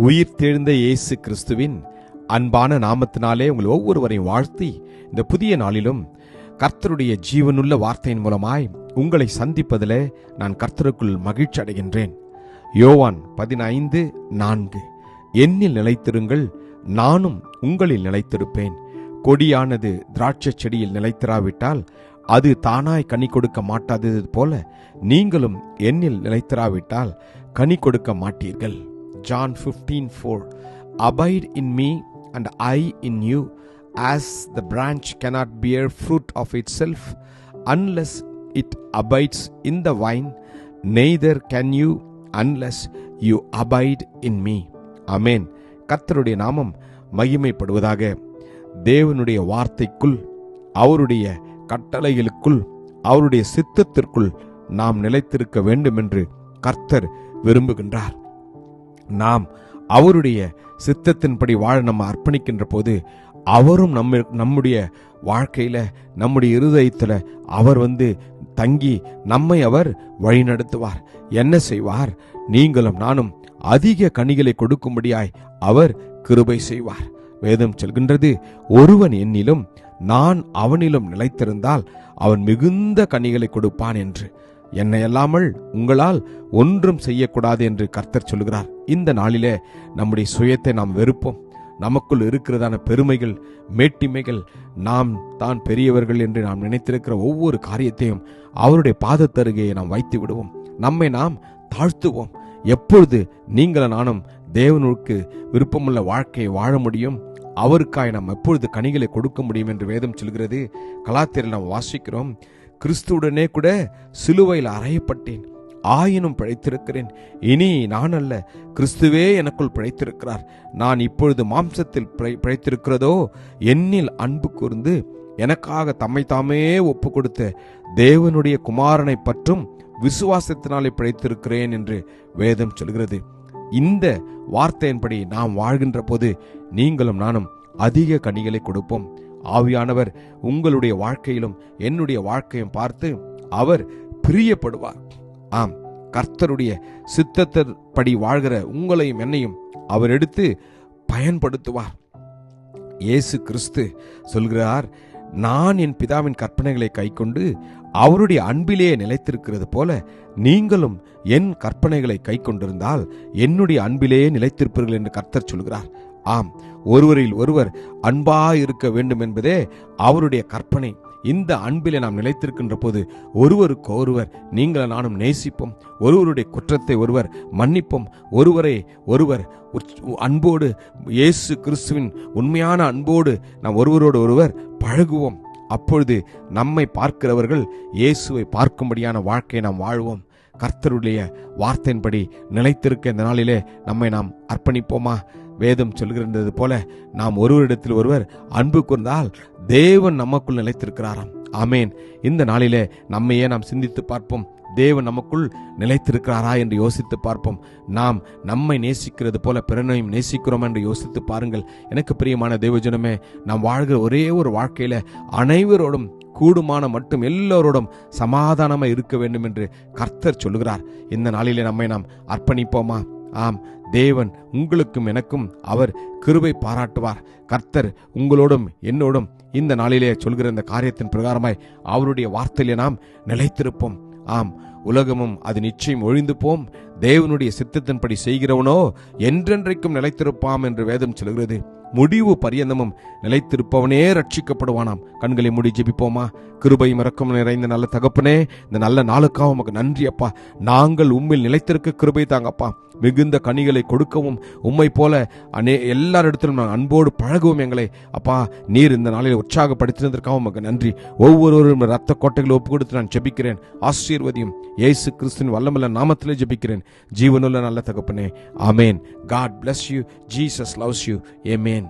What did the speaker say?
உயிர்த்தெழுந்த இயேசு கிறிஸ்துவின் அன்பான நாமத்தினாலே உங்கள் ஒவ்வொருவரையும் வாழ்த்தி இந்த புதிய நாளிலும் கர்த்தருடைய ஜீவனுள்ள வார்த்தையின் மூலமாய் உங்களை சந்திப்பதிலே நான் கர்த்தருக்குள் மகிழ்ச்சி அடைகின்றேன். யோவான் 15:4 என்னில் நிலைத்திருங்கள், நானும் உங்களில் நிலைத்திருப்பேன். கொடியானது திராட்சை செடியில் நிலைத்திராவிட்டால் அது தானாய் கனி கொடுக்க மாட்டாதது போல நீங்களும் என்னில் நிலைத்திராவிட்டால் கனி கொடுக்க மாட்டீர்கள். John 15:4 Abide in me and I in you, as the branch cannot bear fruit of itself unless it abides in the vine, neither can you unless you abide in me. Amen. கர்த்தருடைய நாமம் மகிமைப்படுவதாக. தேவனுடைய வார்த்தைக்குள், அவருடைய கட்டளைகளுக்குள், அவருடைய சித்தத்திற்குள் நாம் நிலைத்திருக்க வேண்டும் என்று கர்த்தர் விரும்புகின்றார். நாம் அவருடைய சித்தத்தின்படி வாழ நம்ம அர்ப்பணிக்கின்ற போது அவரும் நம்முடைய வாழ்க்கையில, நம்முடைய இருதயத்துல அவர் தங்கி நம்மை அவர் வழிநடத்துவார். என்ன செய்வார்? நீங்களும் நானும் அதிக கனிகளை கொடுக்கும்படியாய் அவர் கிருபை செய்வார். வேதம் சொல்கின்றது, ஒருவன் என்னிலும் நான் அவனிலும் நிலைத்திருந்தால் அவன் மிகுந்த கனிகளை கொடுப்பான் என்று. என்னை அல்லாமல் உங்களால் ஒன்றும் செய்யக்கூடாது என்று கர்த்தர் சொல்கிறார். இந்த நாளிலே நம்முடைய சுயத்தை நாம் வெறுப்போம். நமக்குள் இருக்கிறதான பெருமைகள், மேட்டிமைகள், நாம் தான் பெரியவர்கள் என்று நாம் நினைத்திருக்கிற ஒவ்வொரு காரியத்தையும் அவருடைய பாதத்தருகே நாம் வைத்து விடுவோம். நம்மை நாம் தாழ்த்துவோம். எப்பொழுது நீங்களும் நானும் தேவனுக்கு விருப்பமுள்ள வாழ்க்கையை வாழ முடியும், அவருக்காய் நாம் எப்பொழுது கனிகளை கொடுக்க முடியும் என்று வேதம் சொல்கிறது. கலாத்தியரில் நாம் வாசிக்கிறோம், கிறிஸ்துவுடனே கூட சிலுவையில் அறையப்பட்டேன், ஆயினும் பிழைத்திருக்கிறேன். இனி நான் அல்ல, கிறிஸ்துவே எனக்குள் பிழைத்திருக்கிறார். நான் இப்பொழுது மாம்சத்தில் பிழைத்திருக்கிறதோ என்னில் அன்பு கூர்ந்து எனக்காக தம்மை தாமே ஒப்பு கொடுத்த தேவனுடைய குமாரனை பற்றும் விசுவாசத்தினாலே பிழைத்திருக்கிறேன் என்று வேதம் சொல்கிறது. இந்த வார்த்தையின்படி நாம் வாழ்கின்ற போது நீங்களும் நானும் அதிக கனிகளை கொடுப்போம். ஆவியானவர் உங்களுடைய வாழ்க்கையிலும் என்னுடைய வாழ்க்கையும் பார்த்து அவர் பிரியப்படுவார். ஆம், கர்த்தருடைய சித்தத்தின்படி வாழ்கிற உங்களையும் என்னையும் அவர் எடுத்து பயன்படுத்துவார். இயேசு கிறிஸ்து சொல்கிறார், நான் என் பிதாவின் கற்பனைகளை கைக்கொண்டு அவருடைய அன்பிலே நிலைத்திருக்கிறது போல நீங்களும் என் கற்பனைகளை கை கொண்டிருந்தால் என்னுடைய அன்பிலேயே நிலைத்திருப்பீர்கள் என்று கர்த்தர் சொல்கிறார். ஆம், ஒருவரில் ஒருவர் அன்பாயிருக்க வேண்டும் என்பதே அவருடைய கற்பனை. இந்த அன்பிலே நாம் நிலைத்திருக்கின்ற போது ஒருவருக்கு ஒருவர் நீங்கள் நானும் நேசிப்போம், ஒருவருடைய குற்றத்தை ஒருவர் மன்னிப்போம், ஒருவரை ஒருவர் அன்போடு, இயேசு கிறிஸ்துவின் உண்மையான அன்போடு நாம் ஒருவரோடு ஒருவர் பழகுவோம். அப்பொழுது நம்மை பார்க்கிறவர்கள் இயேசுவை பார்க்கும்படியான வாழ்க்கையை நாம் வாழ்வோம். கர்த்தருடைய வார்த்தையின்படி நிலைத்திருக்க இந்த நாளிலே நம்மை நாம் அர்ப்பணிப்போமா? வேதம் சொல்கிறது போல நாம் ஒருவரிடத்தில் ஒருவர் அன்பு கூர்ந்தால் தேவன் நமக்குள் நிலைத்திருக்கிறாராம். ஆமேன். இந்த நாளிலே நம்மையே நாம் சிந்தித்து பார்ப்போம். தேவன் நமக்குள் நிலைத்திருக்கிறாரா என்று யோசித்து பார்ப்போம். நாம் நம்மை நேசிக்கிறது போல பிறனையும் நேசிக்கிறோம் என்று யோசித்து பாருங்கள். எனக்கு பிரியமான தேவஜனமே, நாம் வாழ்கிற ஒரே ஒரு வாழ்க்கையில அனைவரோடும் கூடுமான மட்டும் எல்லோரோடும் சமாதானமாக இருக்க வேண்டும் என்று கர்த்தர் சொல்லுகிறார். இந்த நாளிலே நம்மை நாம் அர்ப்பணிப்போமா? ஆம், தேவன் உங்களுக்கும் எனக்கும் அவர் கிருபை பாராட்டுவார். கர்த்தர் உங்களோடும் என்னோடும் இந்த நாளிலே சொல்கிற இந்த காரியத்தின் பிரகாரமாய் அவருடைய வார்த்தையிலே நாம் நிலைத்திருப்போம். ஆம், உலகமும் அது நிச்சயம் ஒழிந்து போம், தேவனுடைய சித்தத்தின்படி செய்கிறவனோ என்றென்றைக்கும் நிலைத்திருப்பாம் என்று வேதம் சொல்கிறது. முடிவு பரியந்தமும் நிலைத்திருப்பவனே ரட்சிக்கப்படுவானாம். கண்களை மூடி ஜெபிப்போமா? கிருபையும் இரக்கமும் நிறைந்த நல்ல தகப்பனே, இந்த நல்ல நாளுக்காக உமக்கு நன்றி அப்பா. நாங்கள் உம்மில் நிலைத்திருக்க கிருபை தாங்கப்பா. மிகுந்த கனிகளை கொடுக்கவும், உம்மை போல எல்லாரிடத்திலும் நாங்கள் அன்போடு பழகவும் எங்களை அப்பா நீர் இந்த நாளில் உற்சாகப்படுத்தினதற்காக உமக்கு நன்றி. ஒவ்வொருவரும் ரத்த கோட்டைகளை ஒப்பு கொடுத்து நான் ஜெபிக்கிறேன். ஆசீர்வதியும் இயேசு கிறிஸ்துவின் வல்லமையுள்ள நாமத்திலே ஜெபிக்கிறேன், ஜீவனுள்ள நல்ல தகப்பனே. ஆமேன். God bless you. Jesus loves you. Amen.